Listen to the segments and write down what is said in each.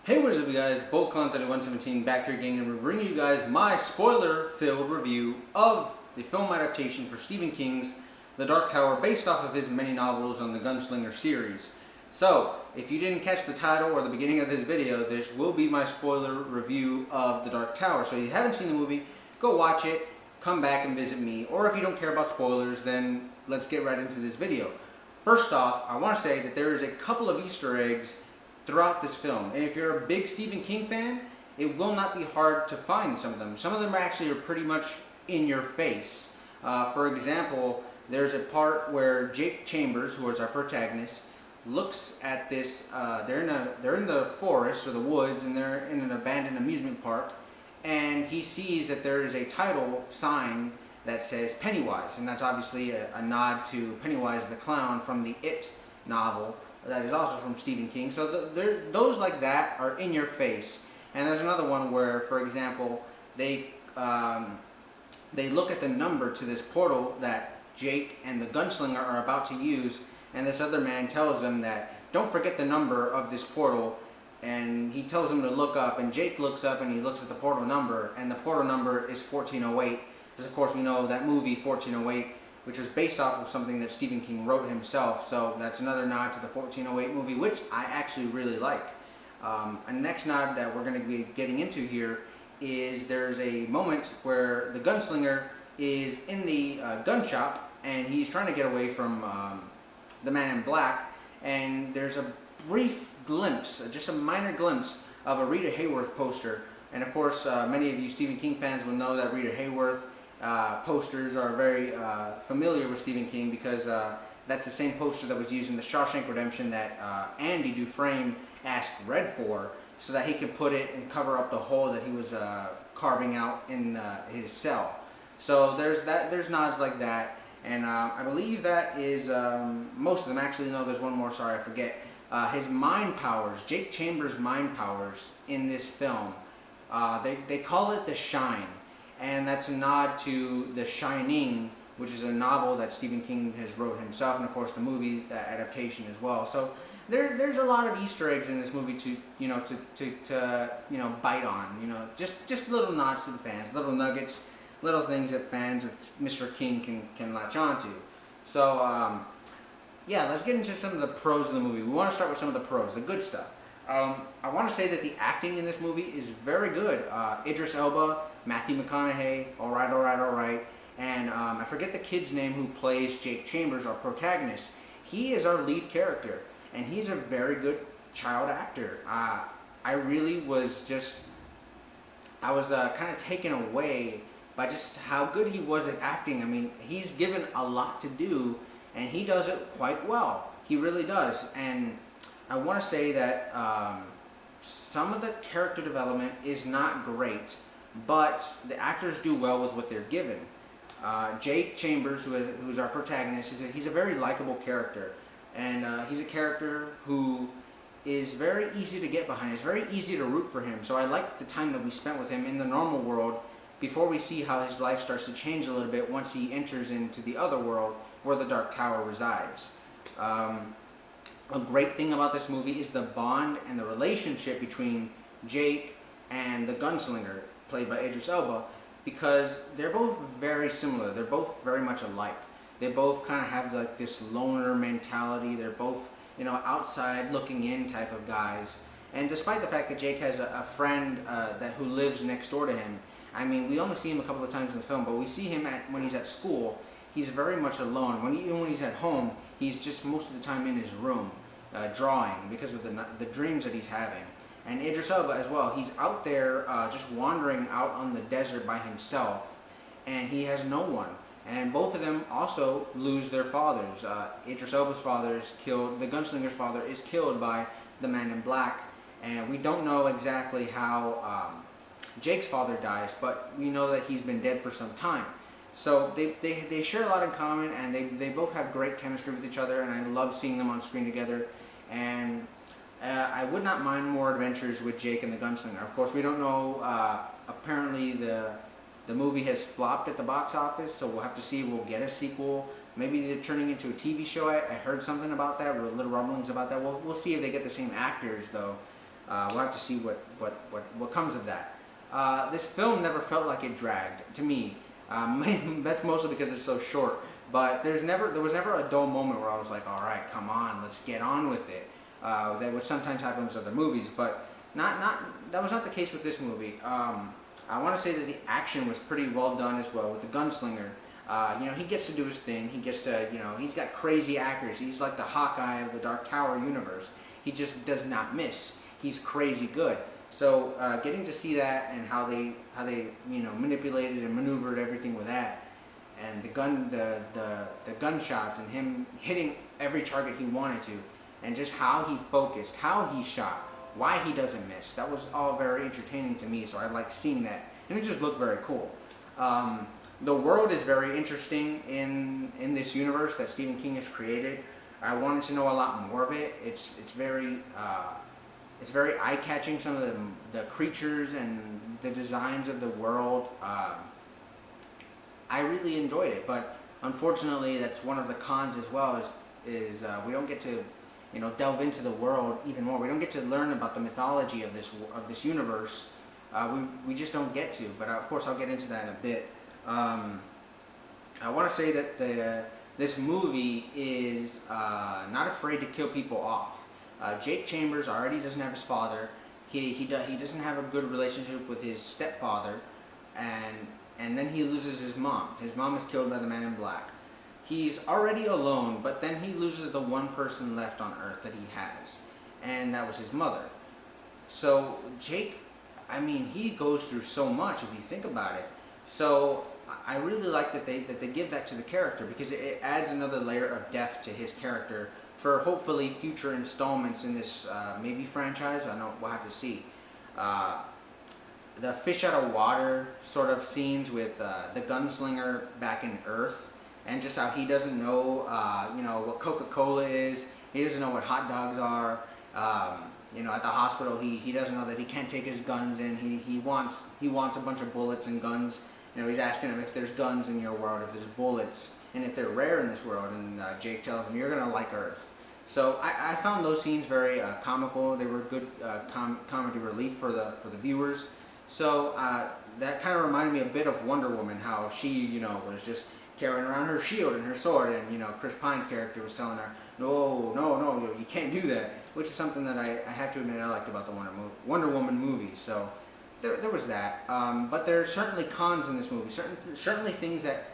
Hey, what is up, you guys? BoltCon3117 back here again, and we're bringing you guys my spoiler-filled review of the film adaptation for Stephen King's The Dark Tower, based off of his many novels on the Gunslinger series. So, if you didn't catch the title or the beginning of this video, this will be my spoiler review of The Dark Tower. So if you haven't seen the movie, go watch it, come back and visit me. Or if you don't care about spoilers, then let's get right into this video. First off, I want to say that there is a couple of Easter eggs throughout this film, and if you're a big Stephen King fan, it will not be hard to find some of them. Some of them actually are pretty much in your face. For example, there's a part where Jake Chambers, who is our protagonist, looks at this. They're in the forest or the woods, and they're in an abandoned amusement park, and he sees that there is a title sign that says Pennywise, and that's obviously a nod to Pennywise the Clown from the It novel. That is also from Stephen King. So those like that are in your face. And there's another one where, for example, they look at the number to this portal that Jake and the gunslinger are about to use, and this other man tells them that don't forget the number of this portal, and he tells them to look up, and Jake looks up and he looks at the portal number, and the portal number is 1408. Because of course we know that movie 1408, which was based off of something that Stephen King wrote himself. So that's another nod to the 1408 movie, which I actually really like. A next nod that we're going to be getting into here is there's a moment where the gunslinger is in the gun shop, and he's trying to get away from the man in black, and there's a brief glimpse, just a minor glimpse, of a Rita Hayworth poster. And of course, many of you Stephen King fans will know that Rita Hayworth posters are very familiar with Stephen King, because that's the same poster that was used in The Shawshank Redemption that Andy Dufresne asked Red for, so that he could put it and cover up the hole that he was carving out in his cell. So there's nods like that, and I believe that is most of them. Actually, no, there's one more. Sorry, I forget. His mind powers, Jake Chambers' mind powers in this film. They call it the Shine. And that's a nod to The Shining, which is a novel that Stephen King has wrote himself, and of course the movie adaptation as well. So there's a lot of Easter eggs in this movie to bite on. Just little nods to the fans, little nuggets, little things that fans of Mr. King can latch on to. So yeah, let's get into some of the pros of the movie. We want to start with some of the pros, the good stuff. I want to say that the acting in this movie is very good. Idris Elba, Matthew McConaughey, all right. And I forget the kid's name who plays Jake Chambers, our protagonist. He is our lead character, and he's a very good child actor. I really was kind of taken away by just how good he was at acting. I mean, he's given a lot to do, and he does it quite well. He really does. And I want to say that some of the character development is not great, but the actors do well with what they're given. Jake Chambers, who's our protagonist, he's a very likable character, and he's a character who is very easy to get behind. It's very easy to root for him. So I like the time that we spent with him in the normal world before we see how his life starts to change a little bit once he enters into the other world where the Dark Tower resides. A great thing about this movie is the bond and the relationship between Jake and the gunslinger, played by Idris Elba, because they're both very similar. They're both very much alike. They both kind of have like this loner mentality. They're both, outside looking in type of guys. And despite the fact that Jake has a friend who lives next door to him, I mean, we only see him a couple of times in the film, but we see him when he's at school. He's very much alone. Even when he's at home, he's just most of the time in his room, drawing, because of the dreams that he's having. And Idris Elba as well. He's out there just wandering out on the desert by himself, and he has no one. And both of them also lose their fathers. Idris Elba's father is killed. The gunslinger's father is killed by the man in black. And we don't know exactly how Jake's father dies, but we know that he's been dead for some time. So they share a lot in common, and they both have great chemistry with each other, and I love seeing them on screen together. And I would not mind more adventures with Jake and the Gunslinger. Of course, we don't know. Apparently, the movie has flopped at the box office, so we'll have to see. We'll get a sequel. Maybe they're turning into a TV show. I heard something about that, little rumblings about that. We'll see if they get the same actors, though. We'll have to see what comes of that. This film never felt like it dragged to me. That's mostly because it's so short. But there was never a dull moment where I was like, all right, come on, let's get on with it. That would sometimes happen with other movies, but that was not the case with this movie. I want to say that the action was pretty well done as well with the gunslinger. He gets to do his thing. He gets to, he's got crazy accuracy. He's like the Hawkeye of the Dark Tower universe. He just does not miss. He's crazy good. So getting to see that and how they manipulated and maneuvered everything with that, and the gunshots and him hitting every target he wanted to, and just how he focused, how he shot, why he doesn't miss. That was all very entertaining to me. So I like seeing that, and it just looked very cool. The world is very interesting in this universe that Stephen King has created. I wanted to know a lot more of it. It's very eye-catching. Some of the creatures and the designs of the world. I really enjoyed it, but unfortunately, that's one of the cons as well. Is we don't get to delve into the world even more. We don't get to learn about the mythology of this universe. We just don't get to. But of course, I'll get into that in a bit. I want to say that this movie is not afraid to kill people off. Jake Chambers already doesn't have his father. He doesn't have a good relationship with his stepfather, and then he loses his mom. His mom is killed by the Man in Black. He's already alone, but then he loses the one person left on Earth that he has, and that was his mother. So Jake, he goes through so much if you think about it. So I really like that they give that to the character, because it adds another layer of depth to his character for hopefully future installments in this maybe franchise. I know we'll have to see. The fish out of water sort of scenes with the gunslinger back in Earth, and just how he doesn't know what Coca-Cola is. He doesn't know what hot dogs are. At the hospital, he doesn't know that he can't take his guns in. He wants a bunch of bullets and guns. He's asking him if there's guns in your world, if there's bullets, and if they're rare in this world. And Jake tells him, "You're gonna like Earth." So I found those scenes very comical. They were good comedy relief for the viewers. So that kind of reminded me a bit of Wonder Woman, how she was just carrying around her shield and her sword, and Chris Pine's character was telling her, no, you can't do that, which is something that I have to admit I liked about the Wonder Woman movie. So there was that, but there are certainly cons in this movie. Certainly things that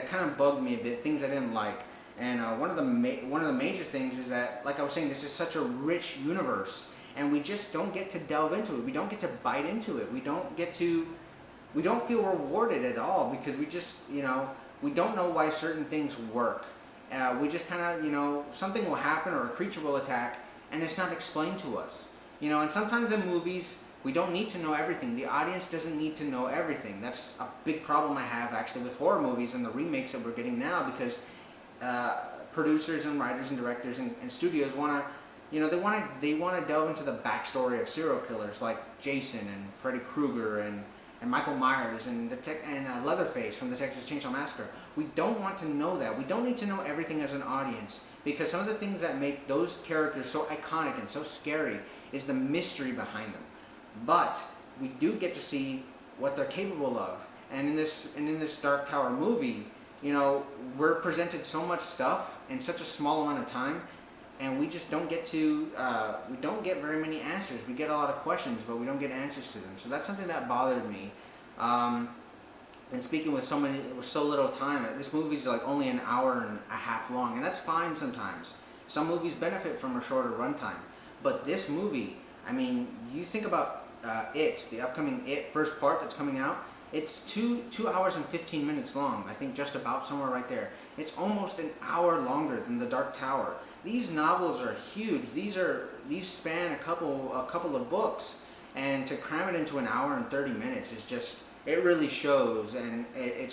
kind of bugged me a bit, things I didn't like. And one of the major things is that, like I was saying, this is such a rich universe, and we just don't get to delve into it. We don't get to bite into it. We don't feel rewarded at all, because we just we don't know why certain things work. We just kind of something will happen or a creature will attack, and it's not explained to us. And sometimes in movies, we don't need to know everything. The audience doesn't need to know everything. That's a big problem I have actually with horror movies and the remakes that we're getting now, because producers and writers and directors and studios want to, they want to delve into the backstory of serial killers like Jason and Freddy Krueger and Michael Myers and Leatherface from the Texas Chainsaw Massacre. We don't want to know that. We don't need to know everything as an audience, because some of the things that make those characters so iconic and so scary is the mystery behind them. But we do get to see what they're capable of. And in this Dark Tower movie, we're presented so much stuff in such a small amount of time, and we just don't get to, we don't get very many answers. We get a lot of questions, but we don't get answers to them. So that's something that bothered me. And speaking with so little time, this movie's like only an hour and a half long, and that's fine sometimes. Some movies benefit from a shorter runtime. But this movie, you think about the upcoming It first part that's coming out. It's 2 hours and 15 minutes long. I think just about somewhere right there. It's almost an hour longer than The Dark Tower. These novels are huge. These span a couple of books, and to cram it into an hour and 30 minutes is just, it really shows, and it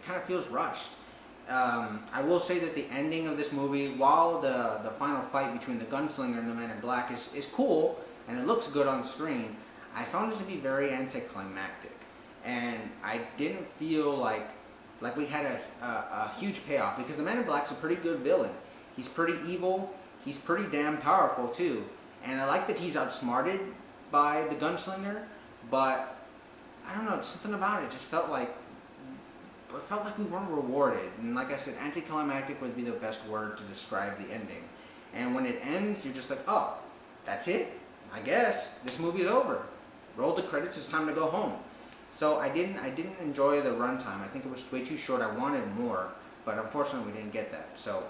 kind of feels rushed. I will say that the ending of this movie, while the final fight between the gunslinger and the Man in Black is cool and it looks good on screen, I found it to be very anticlimactic, and I didn't feel like we had a huge payoff, because the Man in Black's a pretty good villain. He's pretty evil. He's pretty damn powerful too. And I like that he's outsmarted by the gunslinger, but I don't know, it's something about it just felt like we weren't rewarded. And like I said, anticlimactic would be the best word to describe the ending. And when it ends, you're just like, oh, that's it? I guess this movie is over. Roll the credits, it's time to go home. So I didn't enjoy the runtime. I think it was way too short. I wanted more, but unfortunately we didn't get that. So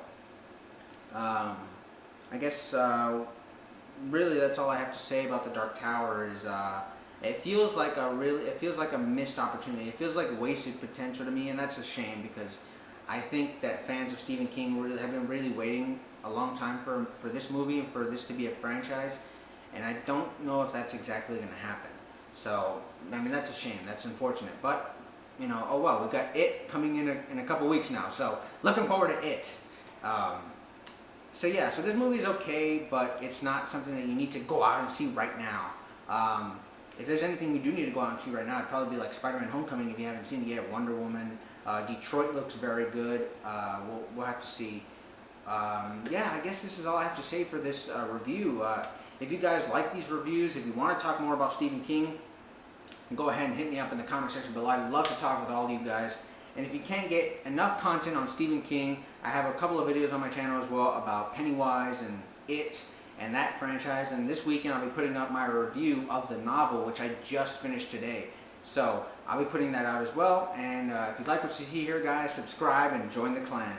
I guess really that's all I have to say about The Dark Tower. Is it feels like a missed opportunity. It feels like wasted potential to me, and that's a shame because I think that fans of Stephen King have been really waiting a long time for this movie and for this to be a franchise, and I don't know if that's exactly going to happen. So I mean, that's a shame. That's unfortunate, but you know, oh well, we've got It coming in a couple weeks now, so looking forward to It. So yeah, so this movie is okay, but it's not something that you need to go out and see right now. If there's anything you do need to go out and see right now, it'd probably be like Spider-Man: Homecoming if you haven't seen it yet. Wonder Woman, Detroit looks very good. We'll have to see. Yeah, I guess this is all I have to say for this review. If you guys like these reviews, if you want to talk more about Stephen King, go ahead and hit me up in the comment section below. I'd love to talk with all of you guys. And if you can't get enough content on Stephen King, I have a couple of videos on my channel as well about Pennywise and It and that franchise. And this weekend I'll be putting up my review of the novel, which I just finished today. So I'll be putting that out as well. And if you like what you see here, guys, subscribe and join the clan.